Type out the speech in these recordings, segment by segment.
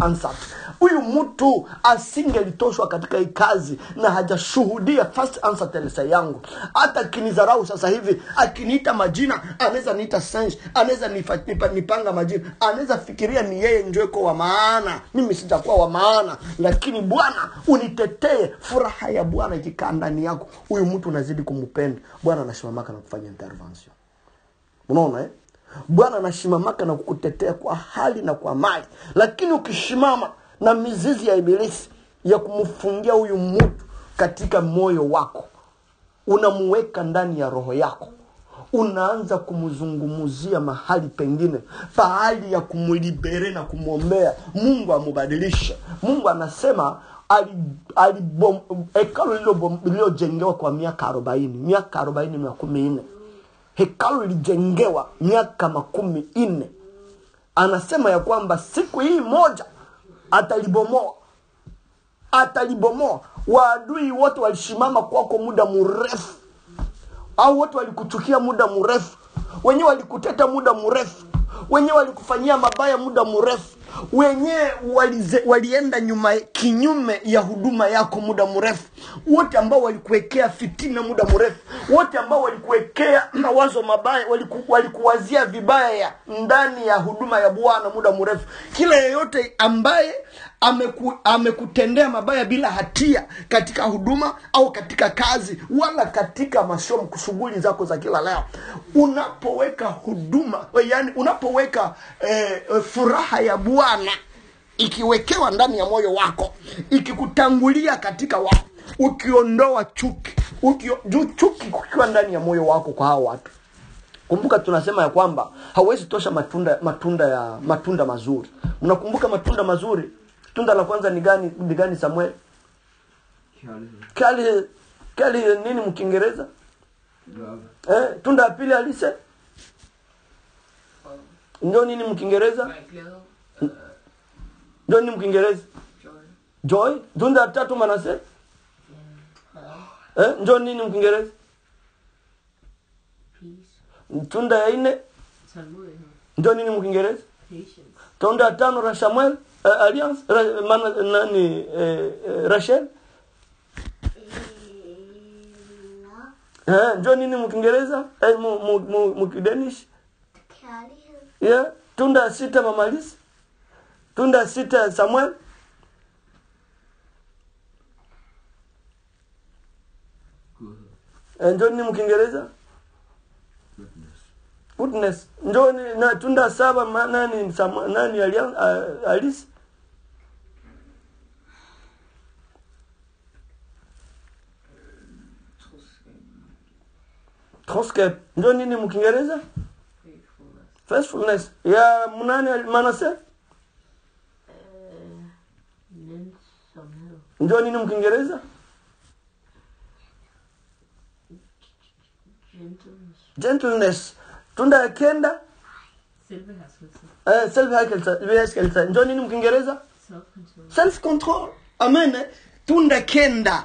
answered. Huyu mtu asingelitoshwa katika hii kazi na hajashuhudia first answer Teresa yangu. Hata kinizarau sasa hivi, akiniita majina, anaweza niita sense, anaweza nipanga majina, anaweza fikiria ni yeye njoko wa maana, mimi sijakuwa wa maana. Lakini Bwana unitetee, furaha ya Bwana ikikaa ndani yako, huyu mtu unazidi kumpenda. Bwana anashimamaka na kufanya intervention. Unaona Bwana anashimamaka na kukutetea kwa hali na kwa mali. Lakini ukishimama na mizizi ya ibilisi ya kumfungia huyu mtu katika moyo wako, unamuweka ndani ya roho yako, unaanza kumzungumzia mahali pengine, pahali ya kumlibere na kumwombea Mungu amubadilishe. Mungu anasema hekalu lililojengewa kwa miaka 40, hekalu lilijengewa miaka 40. Anasema ya kwamba siku hii moja atalibomoa. Waadui wote walishimama kwako muda mrefu, au wote walikuchukia muda mrefu, wenyewe walikuteta muda mrefu, wenyewe walikufanyia mabaya muda mrefu, wenyewe walienda kinyume ya huduma yako muda mrefu, wote ambao walikuwekea fitina muda mrefu, wote ambao walikuwekea mawazo mabaya, walikuwazia vibaya ndani ya huduma ya Bwana muda mrefu. Kila yeyote ambaye amekutendea mabaya bila hatia katika huduma au katika kazi wala katika masomo, shughuli zako za kila leo, unapoweka huduma, yani unapoweka furaha ya Bwana ikiwekewa ndani ya moyo wako, ikikutangulia katika wako, ukiondoa chuki, chuki kukiwa ndani ya moyo wako kwa hao watu. Kumbuka tunasema ya kwamba hauwezi tosha matunda mazuri. Mnakumbuka matunda mazuri? Tunda la kwanza ni gani Samuel? Kali nini mkiingereza? Tunda la pili alise? Ndio nini mkiingereza? Ndio nini mkiingereza? Joy. Tunda la tatu Manase? Ndio nini mkiingereza? Peace. Tunda ya 4? Ndio nini mkiingereza? Patience. Tunda la 5 la Samuel? Alliance? Rachel? Ndio nini mkiingereza? Mkidanish? Yeah. Tunda 6 Mama Alice? Tunda 6 Samuel? Ndio nini mkiingereza? Goodness. Ndio na tunda 7 nani Alice? Troskep. Ndio nini mkiingereza? Faithfulness. Ya mnani Manase? Ndio nini mkiingereza? Gentleness. Tunda ya 9? Self-control. Ndio nini mkiingereza? Self-control. Amen. Tunda 9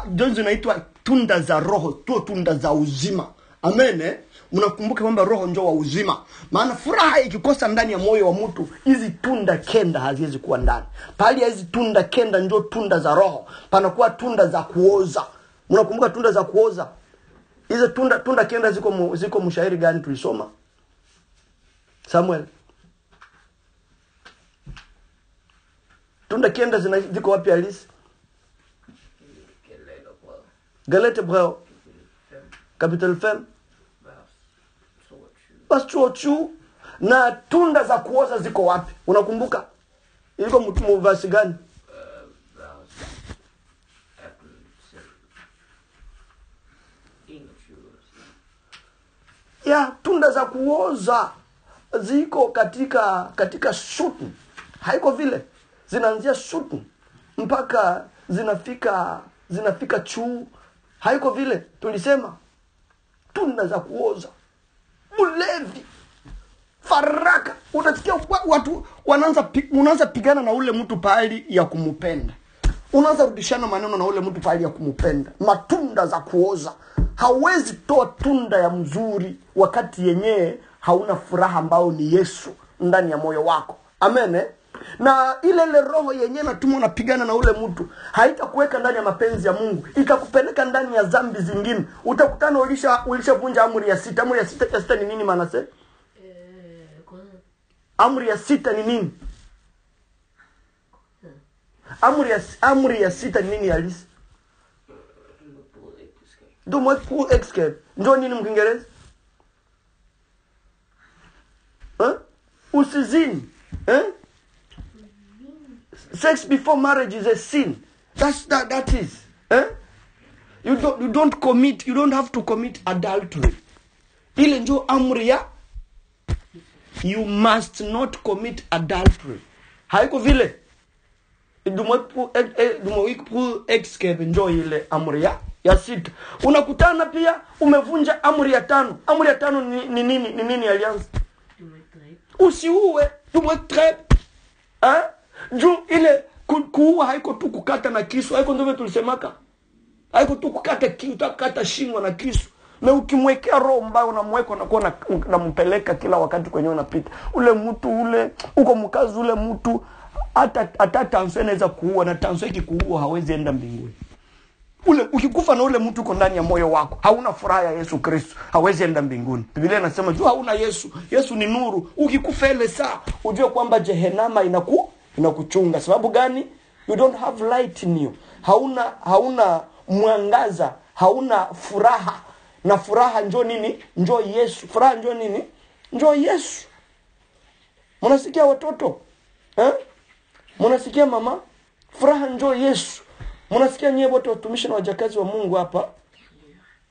ndio zinaitwa tunda za roho, tunda za uzima. Amen. Mnakumbuka kwamba roho ndio wa uzima. Maana furaha ikikosa ndani ya moyo wa mtu, hizi tunda 9 haziwezi kuwa ndani. Pali hizi tunda 9 ndio tunda za roho, panakuwa tunda za kuoza. Mnakumbuka tunda za kuoza? Hizo tunda 9 ziko mshairi gani tulisoma? Samuel. Tunda 9 ziko wapi Alice? Galette Brau. Capital Femme. Bastochu. Na tunda za kuoza ziko wapi? Unakumbuka? Iliko mvasi gani? Ya tunda za kuoza ziko katika shutu. Haiko vile. Zinaanzia shutu mpaka zinafika chuu. Haiko vile. Tulisema tunda za kuoza, ulevi, faraka. Unasikia watu unaanza pigana na ule mtu pahali ya kumupenda. Unaanza rudishana maneno na ule mtu pahali ya kumupenda. Matunda za kuoza. Hauwezi toa tunda ya mzuri wakati yenyewe hauna furaha ambao ni Yesu ndani ya moyo wako. Amen. Na ile roho yenyewe natumwa unapigana na ule mtu, haitakuweka ndani ya mapenzi ya Mungu, itakupeleka ndani ya dhambi zingine. Utakutana ulishavunja amri ya 6. Amri ya 6 ni nini maana sasa? Amri ya 6 ni nini? Amri ya 6 ni nini Alice? Domo pour escape. Ndio nini mkiingereza? Usizini. Sex before marriage is a sin. That is. You don't commit, you don't have to commit adultery. Ile ndio amri ya you must not commit adultery. Haiko vile. Domo pour escape ndio ile amri ya 6. Unakutana pia umevunja amri ya 5. Amri ya 5 ni nini? Ni nini alianza? Usiue, tumwetrep. Juu ile kuua haiko tu kukata na kisu, haiko ndio tulisemaka. Haiko tu kukata shingo na kisu. Na ukimwekea roho mbaya unamweka unakuwa unampeleka kila wakati kwenye unapita. Ule mtu ule uko mkazi ule mtu hata tanso inaweza kuua, na tanso ikikuua hawezi enda mbinguni. Ule ukikufa na ule mtu uko ndani ya moyo wako, hauna furaha ya Yesu Kristo, hawezi enda mbinguni. Biblia inasema jua hauna Yesu, Yesu ni nuru. Ukikufa ile saa ujue kwamba jehanamu inakuchunga. Sababu gani? You don't have light in you. Hauna mwangaza, hauna furaha. Na furaha njoo nini? Njoo Yesu. Furaha njoo nini? Njoo Yesu. Mnasikia watoto? Mnasikia mama? Furaha njoo Yesu. Mnasikia nyewe wote watumishi na wajakazi wa Mungu hapa?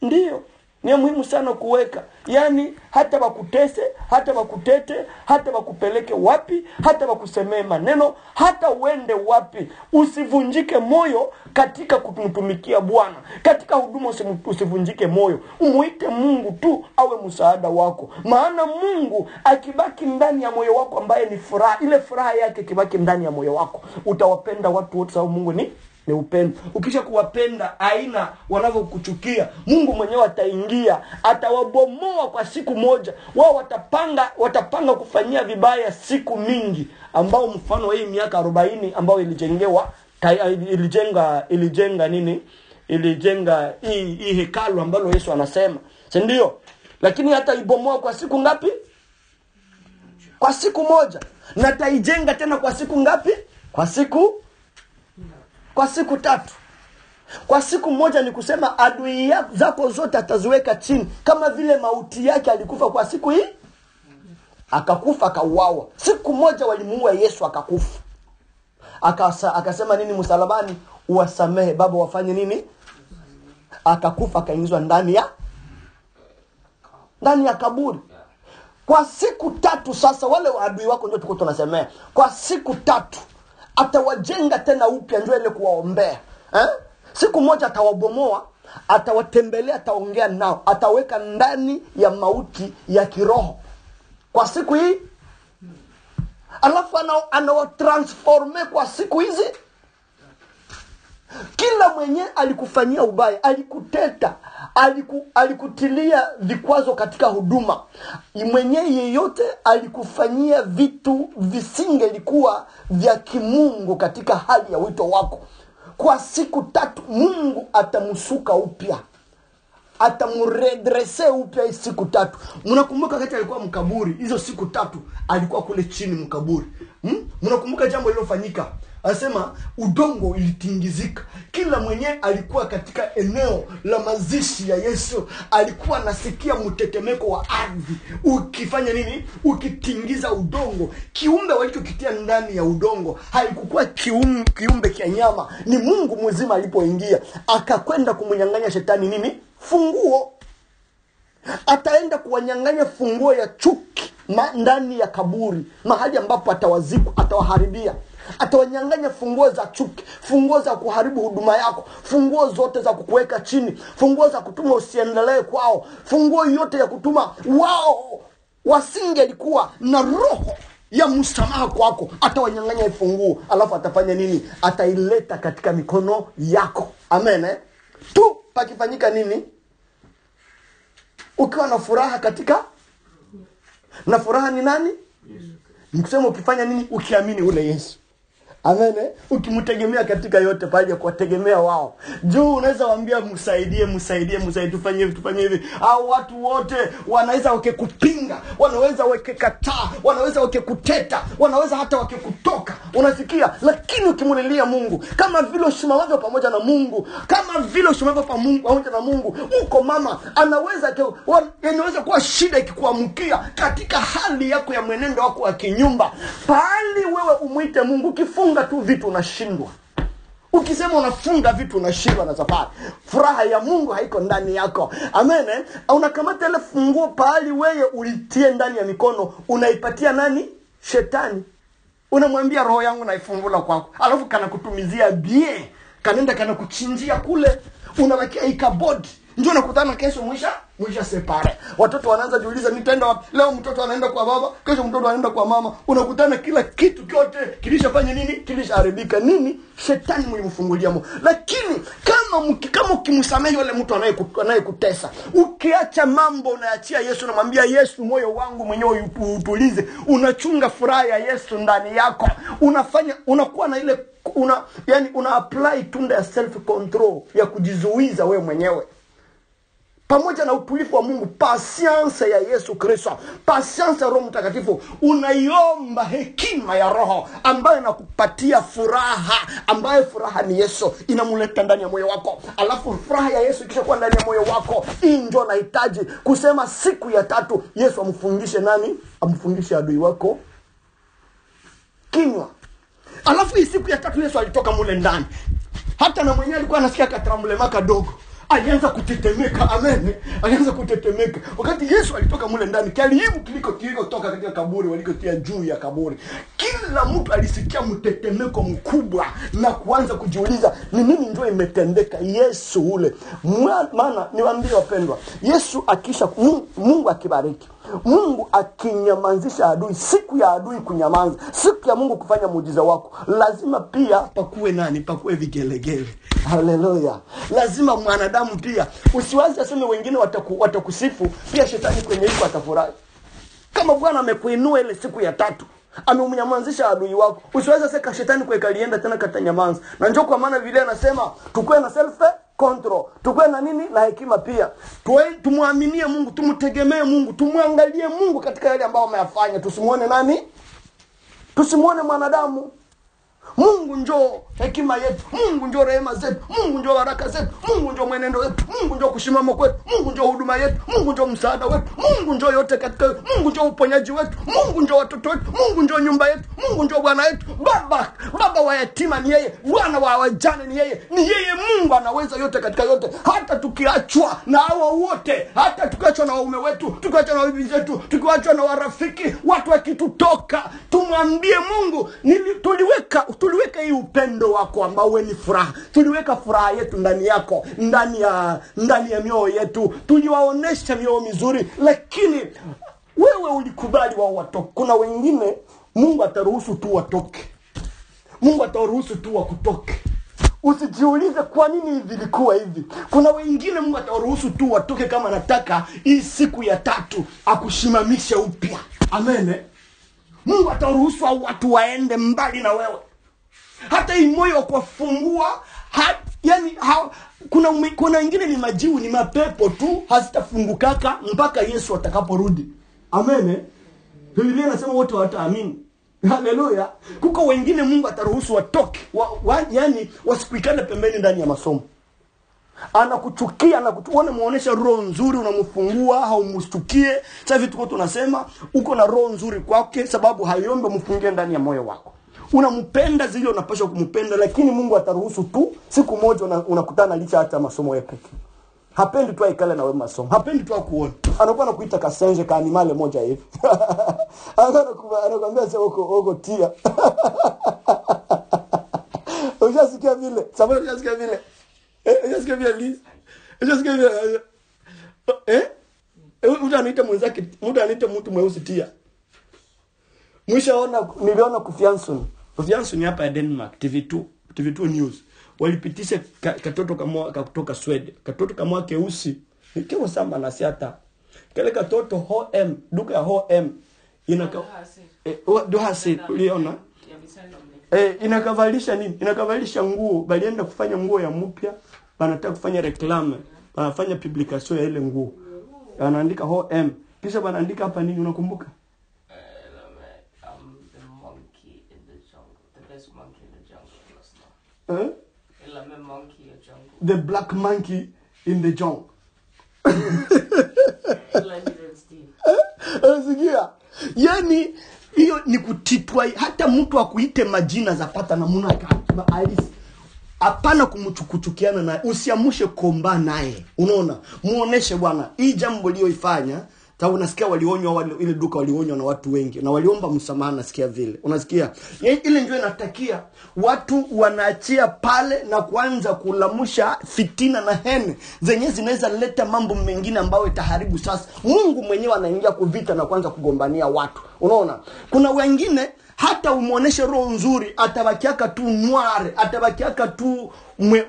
Ndio. Ni muhimu sana kuweka. Yaani hata wakutese, hata wakutete, hata wakupeleke wapi, hata wakusemee maneno, hata uende wapi, usivunjike moyo katika kumtumikia Bwana. Katika huduma usivunjike moyo. Umuite Mungu tu awe msaada wako. Maana Mungu akibaki ndani ya moyo wako ambaye ni furaha, ile furaha yake ikibaki ndani ya moyo wako, utawapenda watu wote sababu Mungu ni upendo. Ukisha kuwapenda aina wanavyokuchukia, Mungu mwenyewe ataingia, atawabomoa kwa siku moja. Wao watapanga kufanyia vibaya siku mingi, ambao mfano hii miaka 40 ambao ilijenga hii hekalu ambalo Yesu anasema, si ndio? Lakini hata ibomoa kwa siku ngapi? Kwa siku moja. Na taijenga tena kwa siku ngapi? Kwa siku 3. Kwa siku moja ni kusema adui zako zote ataziweka chini. Kama vile mauti yake alikufa kwa siku hii, akakufa akauawa. Siku moja walimuua Yesu akakufa. Akasema nini msalabani? Uwasamehe Baba, wafanye nini? Akakufa akaingizwa ndani ya kaburi. Kwa siku 3 sasa wale adui wako ndio tuko tunasemea. Kwa siku 3 atawajenga tena upya, ndio ile kuwaombea. Siku moja atawabomoa, atawatembelea, ataongea nao, ataweka ndani ya mauti ya kiroho. Kwa siku hii alafu anawatransforme kwa siku hizi. Kila mwenye alikufanyia ubaya, alikuteta, alikutilia vikwazo katika huduma, mwenye yeyote alikufanyia vitu visingelikuwa vya kimungu katika hali ya wito wako, kwa siku 3 Mungu atamsuka upya, atamredresse upya siku 3. Mnakumbuka wakati alikuwa mkaburi, hizo siku 3 alikuwa kule chini mkaburi. Mnakumbuka jambo lilofanyika? Anasema udongo ilitingizika. Kila mwenye alikuwa katika eneo la mazishi ya Yesu alikuwa anasikia mtetemeko wa ardhi ukifanya nini? Ukitingiza udongo. Kiumbe walichokitia ndani ya udongo haikukuwa kiumbe kia nyama, ni Mungu mzima alipoingia akakwenda kumnyang'anya shetani nini? Funguo. Ataenda kuwanyang'anya funguo ya chuki ndani ya kaburi, mahali ambapo atawazika, atawaharibia. Atawanyang'anya funguo za chuki, funguo za kuharibu huduma yako, funguo zote za kukuweka chini, funguo za kutuma usiendelee kwao, funguo yote ya kutuma wao wasingelikuwa na roho ya msamaha kwako. Atawanyang'anya funguo, alafu atafanya nini? Ataileta katika mikono yako. Amen. Tu pakifanyika nini? Ukiwa na furaha katika, na furaha ni nani? Nikusema ukifanya nini? Ukiamini ule Yesu. Amen. Ukimtegemea katika yote pale kuwategemea wao. Juu unaweza waambia msaidie tufanye hivi. Au watu wote wanaweza wakikupinga, wanaweza wakikataa, wanaweza wakikuteta, wanaweza hata wakikutoka. Unasikia? Lakini ukimulilia Mungu, kama vile ushimamavyo pamoja na Mungu, pamoja na Mungu, uko mama anaweza kuwa shida ikikuamkia katika hali yako ya mwenendo wako wa kinyumba. Pali wewe umuite Mungu, ukifunga tu vitu unashindwa. Ukisema unafunga vitu unashindwa na safari. Furaha ya Mungu haiko ndani yako. Amen. Unakamata ile funguo pali wewe ulitie ndani ya mikono, unaipatia nani? Shetani. Unamwambia roho yangu naifungula kwako. Alafu kanakutumizia bie. Kanaenda kanakuchinjia kule. Unabakia ikabodi. Njoo nakutana kesho mwisha separe. Watoto wanaanza jiuliza nitaenda wapi? Leo mtoto anaenda kwa baba, kesho mtoto anaenda kwa mama. Unakutana kila kitu kyote kilishafanya nini? Kilishaharibika. Nini? Shetani mlimfungulia Mungu. Lakini kama ukimsamehe yule mtu anayekutesa, ukiacha mambo unaachia Yesu, unamwambia Yesu, moyo wangu mwenyewe utulize. Unachunga furaha ya Yesu ndani yako. Unakuwa na ile una apply tunda ya self control, ya kujizuiza wewe mwenyewe. Pamoja na utulivu wa Mungu, patience ya Yesu Kristo, patience ya Roho Mtakatifu, unaiomba hekima ya Roho ambayo inakupatia furaha, ambayo furaha ni Yesu, inamuleta ndani ya moyo wako. Alafu furaha ya Yesu ikishakuwa ndani ya moyo wako, ndio unahitaji kusema siku ya tatu Yesu amfundishe nani? Amfundishe adui wako kinywa. Alafu hii siku ya tatu Yesu alitoka mule ndani. Hata na mwenyewe alikuwa anasikia katramulema kadogo. Alianza kutetemeka. Amen. Alianza kutetemeka. Wakati Yesu alitoka mule ndani, karibu kiliko toka katika kaburi walikotia juu ya kaburi. Kila mtu alisikia mtetemeko mkubwa na kuanza kujiuliza ni nini ndio imetendeka Yesu ule. Maana niwaambie wapendwa, Yesu Mungu akibariki, Mungu akinyamazisha adui, siku ya adui kunyamaza, siku ya Mungu kufanya muujiza wako, lazima pia pakuwe nani? Pakuwe vigelegele. Haleluya. Lazima mwanadamu pia usiwazi aseme wengine watakusifu, pia shetani kwenye hiko atafurahi. Kama Bwana amekuinua ile siku ya tatu, amemnyamazisha adui wako, usiwazi seka shetani kwa kalienda tena katanyamaza. Na njoo kwa maana vile anasema tukue na self control, tukue na nini? Na hekima pia. Tumuaminie Mungu, tumtegemee Mungu, tumwangalie Mungu katika yale ambayo ameyafanya. Tusimuone nani? Tusimuone mwanadamu. Mungu njoo hekima yetu, Mungu njoo rehema zetu, Mungu njoo baraka zetu, Mungu njoo mwenendo wetu, Mungu njoo kushimama kwetu, Mungu njoo huduma yetu, Mungu njoo msaada wetu, Mungu njoo yote katika yetu, Mungu njoo uponyaji wetu, Mungu njoo watoto wetu, Mungu njoo nyumba yetu, Mungu njoo bwana yetu. Baba wa yatima ni yeye, bwana wa wajane ni yeye. Ni yeye Mungu anaweza yote katika yote. Hata tukiachwa na hao wote, hata tukiachwa na waume wetu, tukiachwa na bibi zetu, tukiachwa na warafiki, watu wakitutoka, tumwambie Mungu, tuliweka hii upendo wako ambao wewe ni furaha. Tuliweka furaha yetu ndani yako, ndani ya mioyo yetu. Tuliwaonesha mioyo mizuri, lakini wewe ulikubali wao watoke. Kuna wengine Mungu ataruhusu tu watoke. Mungu ataruhusu tu wakutoke. Usijiulize kwa nini hivi vilikuwa hivi. Kuna wengine Mungu ataruhusu tu watoke kama anataka hii siku ya tatu akushimamishe upya. Amen. Mungu ataruhusu watu waende mbali na wewe. Hata hii moyo wa kuwafungua, kuna wengine ni majiu, ni mapepo tu, hazitafungukaka mpaka Yesu atakaporudi. Amen. Biblia inasema wote wataamini. Haleluya. Kuko wengine Mungu ataruhusu watoke, wasikuikane pembeni ndani ya masomo. Anakuchukia, muonesha roho nzuri, unamfungua, haumshtukie. Sasa vitu kwa tunasema uko na roho nzuri kwake, sababu hayombe mfungie ndani ya moyo wako. Unampenda zile unapaswa kumpenda, lakini Mungu ataruhusu tu siku moja unakutana licha hata masomo yake. Hapendi tu aikale na wewe masomo. Hapendi tu akuone. Anakuwa anakuita kasenje ka animale moja hivi. Anakuambia sasa uko tia. Unasikia vile? Sababu unasikia vile? Unasikia vile Liz? Unasikia vile? Mtu anaita mwenzake, mtu anaita mtu mweusi tia. Niliona Kufianson hapa ya Denmark, TV2 News. Walipitisha katoto kama kutoka Sweden. Katoto kama keusi. Kama samba na siata. Kale katoto duka ya H&M Dohasi uliona? Inakavalisha nini? Inakavalisha nguo, balienda kufanya nguo ya mpya, wanataka kufanya reklame, wanafanya publication ya ile nguo. Wanaandika HM. Kisha wanaandika hapa nini unakumbuka? The monkey in the jungle. The best monkey in the jungle. Monkey in the jungle. The black monkey in the jungle. Yani hiyo ni kutitwa, hata mtu akuite majina zapata namuna kama Alice. Hapana kumchukuchukiana naye, usiamushe komba naye. Unaona? Muoneshe bwana, hii jambo liyoifanya, sababu nasikia walionywa ile duka walionywa na watu wengi na waliomba msamaha, nasikia vile. Unasikia? Ile ndio inatakia watu wanaachia pale na kuanza kulamusha fitina na hene zenye zinaweza leta mambo mengine ambayo itaharibu. Sasa Mungu mwenyewe anaingia kuvita na kuanza kugombania watu. Unaona? Kuna wengine hata umuoneshe roho nzuri atabakiaka tu nware, atabakiaka tu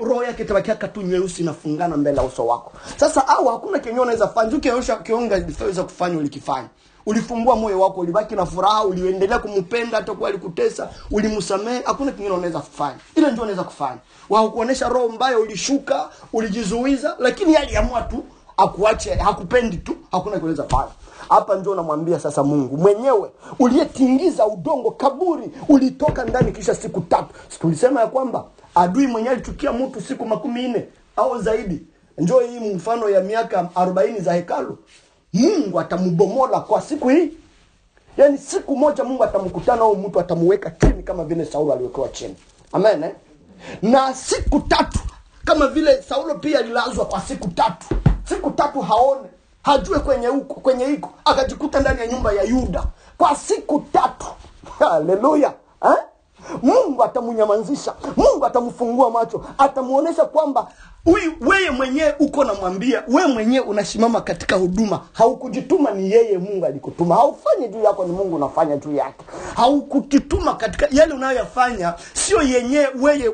roho yake tabakiaka tu nyeusi na fungana mbele ya uso wako. Sasa hakuna kenyo unaweza fanya. Ukionyesha kionga unaweza kufanya ulikifanya. Ulifungua moyo wako, ulibaki na furaha, uliendelea kumpenda hata kwa alikutesa, ulimsamehe, hakuna kingine unaweza kufanya. Ile ndio unaweza kufanya. Wao kuonesha roho mbaya, ulishuka, ulijizuiza, lakini yeye aliamua tu akuache, hakupendi tu, hakuna kinaweza fanya. Hapa ndio namwambia sasa Mungu mwenyewe uliyetingiza udongo kaburi, ulitoka ndani kisha siku 3. Tulisema ya kwamba adui mwenyewe alichukia mtu siku 40 au zaidi. Njoo hii mfano ya miaka 40 za hekalu. Mungu atamubomola kwa siku hii. Yani siku moja Mungu atamkutana au mtu atamuweka chini kama vile Saulo aliwekwa chini. Amen. Na siku 3 kama vile Saulo pia alilazwa kwa siku 3. Siku 3 haone, hajue kwenye iko, akajikuta ndani ya nyumba ya Yuda kwa siku 3. Haleluya. Mungu atamunyamazisha, Mungu atamfungua macho, atamuonesha kwamba wewe mwenyewe uko namwambia, wewe mwenyewe unasimama katika huduma, haukujituma, ni yeye Mungu alikutuma. Haufanyi juu yako, ni Mungu unafanya juu yake. Haukujituma katika yale unayoyafanya, sio yenyewe wewe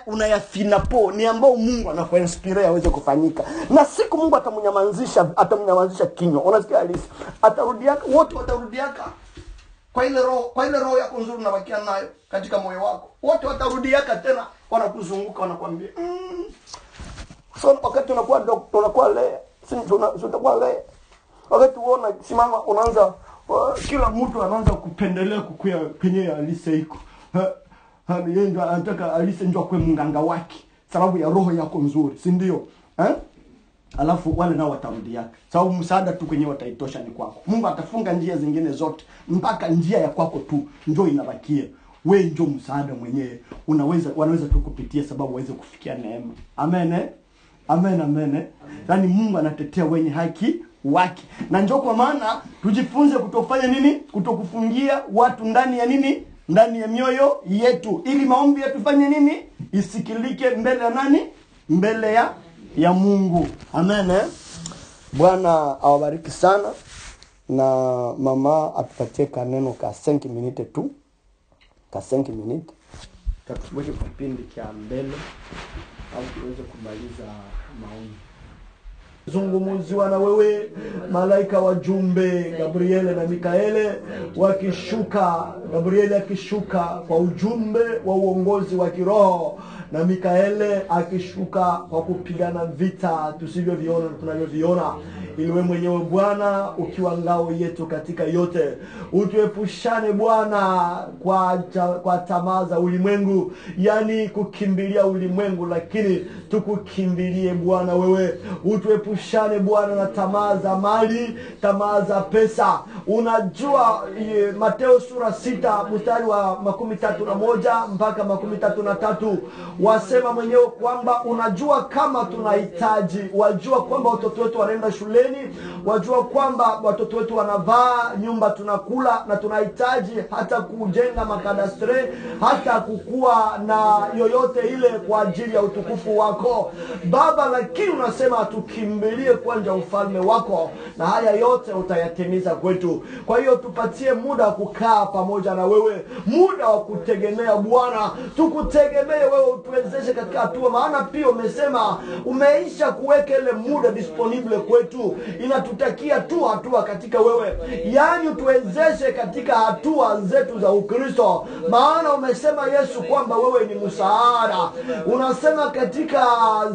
unayafina po, ni ambao Mungu anakuinspire aweze kufanyika. Na siku Mungu atamunyamazisha kinywa. Unasikia Alice? Atarudiaka, wote watarudiaka. Kwa ile roho yako nzuri unabakia nayo katika moyo wako, wote watarudiaka tena, wanakuzunguka, wanakuambia so wakati unakuwa doctor, unakuwa lea, utakuwa lea. Wakati uona simama, unaanza kila mtu anaanza kupendelea kukuya kwenye Alice iko. Yeye ndio anataka Alice ndio akwe mganga wake sababu ya roho yako nzuri, si ndio? Alafu wale nao watarudiaka. Sababu msaada tu kwenye wataitosha ni kwako. Mungu atafunga njia zingine zote mpaka njia ya kwako tu ndio inabakia. Wewe ndio msaada mwenyewe. Wanaweza tu kupitia sababu waweze kufikia neema. Amen. Amen. Yaani Mungu anatetea wenye haki wake. Na njoo kwa maana tujifunze kutofanya nini? Kutokufungia watu ndani ya nini? Ndani ya mioyo yetu. Ili maombi yetu fanye nini? Isikilike mbele ya nani? Mbele ya Mungu. Amen. Bwana awabariki sana. Na mama atupatie kaneno ka 5 minutes tu. Ka 5 minutes. Tatuweke kipindi cha mbele au tuweze kumaliza maombi. Zungumuziwa na wewe malaika wajumbe Gabriele na Mikaele wakishuka, Gabriele akishuka kwa ujumbe wa uongozi wa kiroho na Mikaele akishuka kwa kupigana vita tusivyoviona na tunavyoviona, ili wewe mwenyewe Bwana ukiwa ngao yetu katika yote, utuepushane Bwana kwa tamaa za ulimwengu, yani kukimbilia ulimwengu, lakini tukukimbilie Bwana wewe. Utuepushane Bwana na tamaa za mali, tamaa za pesa. Unajua Mateo sura 6 mstari wa 31 mpaka 33 wasema mwenyewe kwamba unajua kama tunahitaji, wajua kwamba watoto wetu wanaenda shuleni, wajua kwamba watoto wetu wanavaa, nyumba tunakula, na tunahitaji hata kujenga makadastre, hata kukua na yoyote ile kwa ajili ya utukufu wako Baba. Lakini unasema tukimbilie kwanza ufalme wako, na haya yote utayatimiza kwetu. Kwa hiyo tupatie muda kukaa pamoja na wewe, muda wa kutegemea Bwana, tukutegemee wewe, utuwezeshe katika hatua, maana pia umesema umeisha kuweka ile muda disponible kwetu, inatutakia tu hatua katika wewe. Yani utuwezeshe katika hatua zetu za Ukristo, maana umesema Yesu kwamba wewe ni msaada. Unasema katika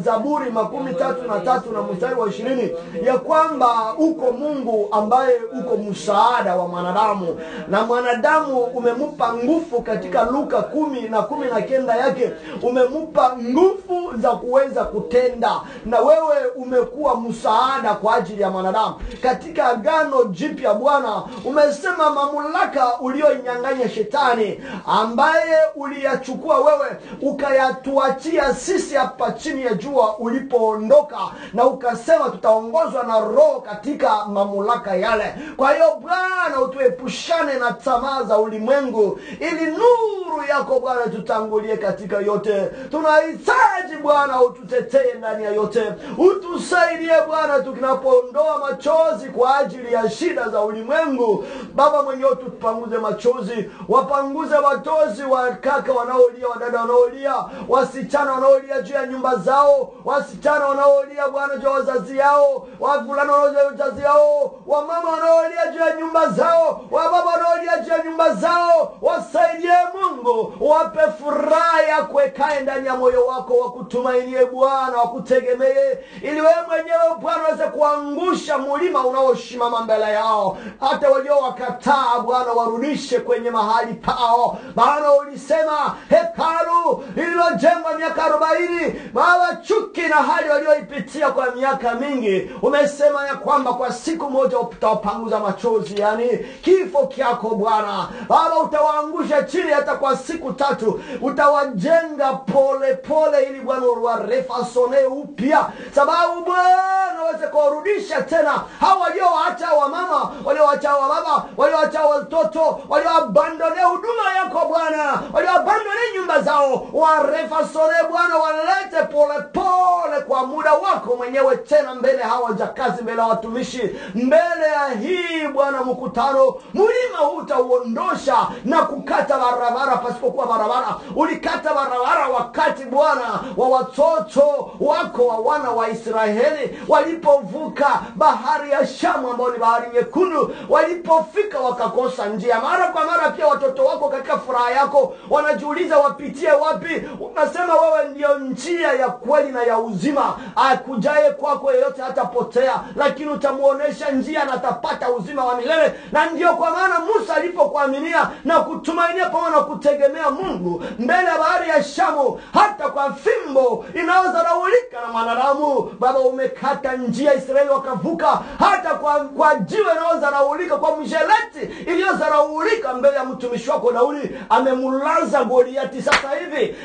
Zaburi 33 na mstari wa 20 ya kwamba uko Mungu ambaye uko msaada wa mwanadamu, na mwanadamu umemupa nguvu. Katika Luka 10:19 yake umemupa nguvu za kuweza kutenda, na wewe umekuwa msaada kwa ajili ya mwanadamu. Katika Agano Jipya Bwana umesema mamlaka ulioinyang'anya shetani, ambaye uliyachukua wewe ukayatuachia sisi hapa chini ya jua ulipoondoka, na ukasema tutaongozwa na Roho katika mamlaka yale. Kwa hiyo Bwana utuepushane na tamaa za ulimwengu, ili nuru yako Bwana tutangulie katika yote. Tunahitaji Bwana ututetee ndani ya yote, utusaidie Bwana tunapoondoa machozi kwa ajili ya shida za ulimwengu. Baba mwenyewe tupanguze machozi, wapanguze watozi wa kaka wanaolia, wadada wanaolia, wasichana wanaolia juu ya nyumba zao, wasichana wanaolia Bwana juu ya wazazi yao, wavulana wanaolia wazazi yao, wamama wanaolia juu ya nyumba zao, wababa wanaolia juu ya nyumba zao. Wasaidie Mungu, wape furaha ya kuekae ndani ya moyo wako, wakutumainie Bwana, wakutegemee, ili wewe mwenyewe Bwana uweze kuangusha mulima unaoshimama mbele yao. Hata walio wakataa Bwana warudishe kwenye mahali pao, maana ulisema hekalu lililojengwa miaka 40, maana chuki na hali walioipitia kwa miaka mingi, umesema ya kwamba kwa siku moja utawapanguza machozi, yani kifo kyako Bwana. Baba utawaangusha chini, hata kwa siku 3 utawajenga pole pole, ili Bwana warefasone upya, sababu Bwana waweze kurudisha tena hao walioacha wa mama, walioacha wa baba, walioacha watoto, walioabandone huduma yako Bwana, walioabandone nyumba zao, warefasone Bwana, walete pole pole kwa muda wako mwenyewe tena mbele hawa jakazi, mbele watumishi, mbele ya hii Bwana mkutano. Mulima huu utauondosha na kukata barabara pasipokuwa barabara. Ulikata barabara wakati Bwana wa watoto wako wa wana wa Israeli walipovuka bahari ya Shamu, ambao ni bahari nyekundu. Walipofika wakakosa njia, mara kwa mara pia watoto wako katika furaha yako wanajiuliza wapitie wapi. Unasema wewe ndio njia ya kweli na ya uzima, akujaye kwako yeyote hatapotea, lakini utamuonesha njia na atapata uzima wa milele. Na ndio kwa maana Musa alipokuaminia na kutumainia pamoja na kutegemea Mungu mbele ya bahari ya Shamu, hata kwa fimbo inayodharaulika na mwanadamu, Baba umekata njia, Israeli wakavuka. Hata kwa jiwe inayodharaulika, kwa mjeleti iliyodharaulika mbele ya mtumishi wako Daudi, amemulaza Goliati. Sasa hivi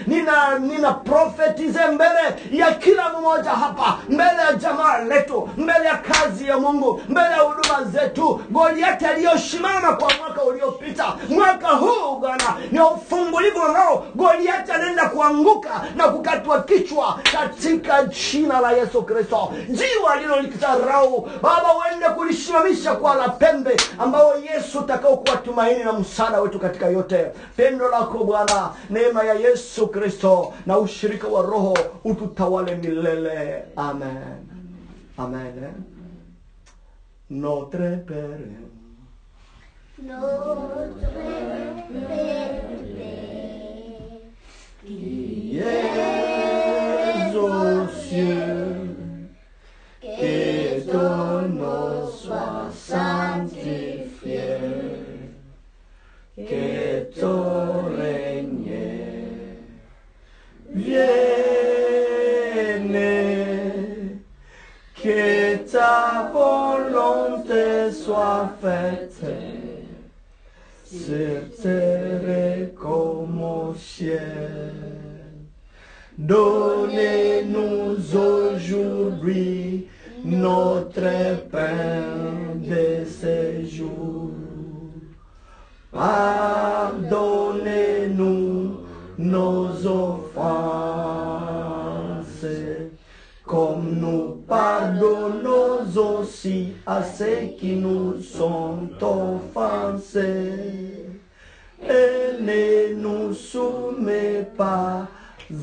nina profetize mbele ya kila mmoja hapa, mbele ya jamaa letu, mbele ya kazi ya Mungu, mbele ya huduma zetu. Goliati aliyoshimama kwa mwaka uliopita, mwaka huu Bwana ni ufungulivu wao. Goliati anaenda kuanguka na kukatwa kichwa katika jina la Yesu Kristo. Jiwa lilolikizarau Baba uende kulishimamisha kwa la pembe, ambao Yesu utakao kuwa tumaini na msaada wetu katika yote. Pendo lako Bwana, neema ya Yesu Kristo na ushirika wa Roho ututawale milele. Amen. Amen. Notre Père, Notre Père, qui es aux cieux, que ton nom soit sanctifié, que ton règne vienne, que ta volonté soit faite sur terre comme au ciel. Donnez-nous aujourd'hui notre pain de ce jour. Pardonnez-nous nos offenses, comme nous pardonnons aussi à ceux qui nous sont offensés. Et ne nous soumets pas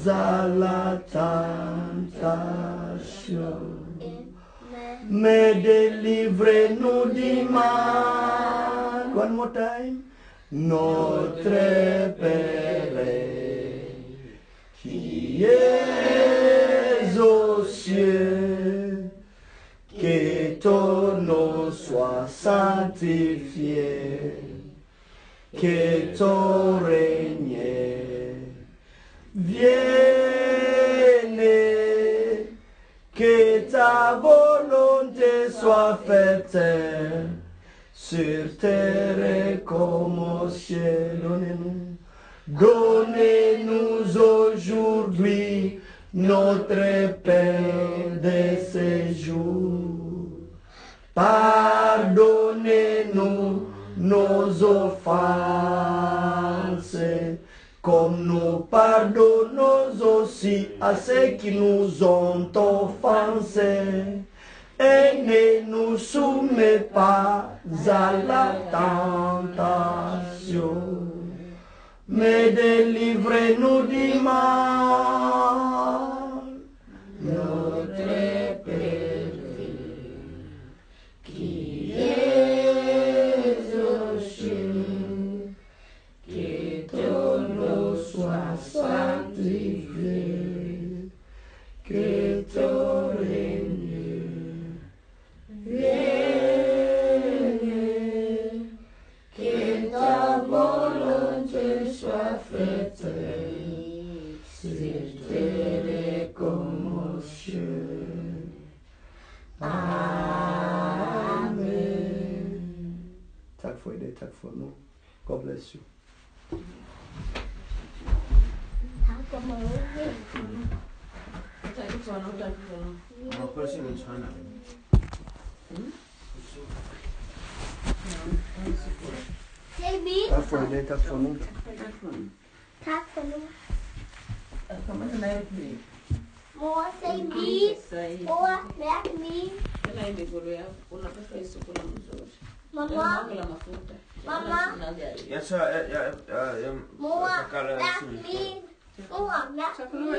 à la tentation. Mais délivrez-nous du mal. One more time. Notre Père qui es aux cieux, que ton nom soit sanctifié, que ton règne vienne, que ta volonté soit faite sur terre comme au ciel. Donnez-nous aujourd'hui notre pain de ce jour. Pardonnez-nous nos offenses, comme nous pardonnons aussi à ceux qui nous ont offensés. Et ne nous soumets pas à la tentation, mais délivrez-nous du mal. Notre Père qui es aux cieux, que ton nom soit sanctifié, que ton règne vienne, que ta volonté soit faite sur terre comme au ciel. Amen. Tak for I dag, tak for nu. God bless you. Tak for mig. I'm a person in China. Say me. Tak for I dag, tak for nu. Tak for nu. Kom ind og lave det. Mor, say me. Mor, mærk me. Ela imegolea kuna pesa hizo kuna mzuri. Mama. Kuna mafuta. Mama. Jeg tager, Mor, jeg tager mærk me. Mor, mærk me.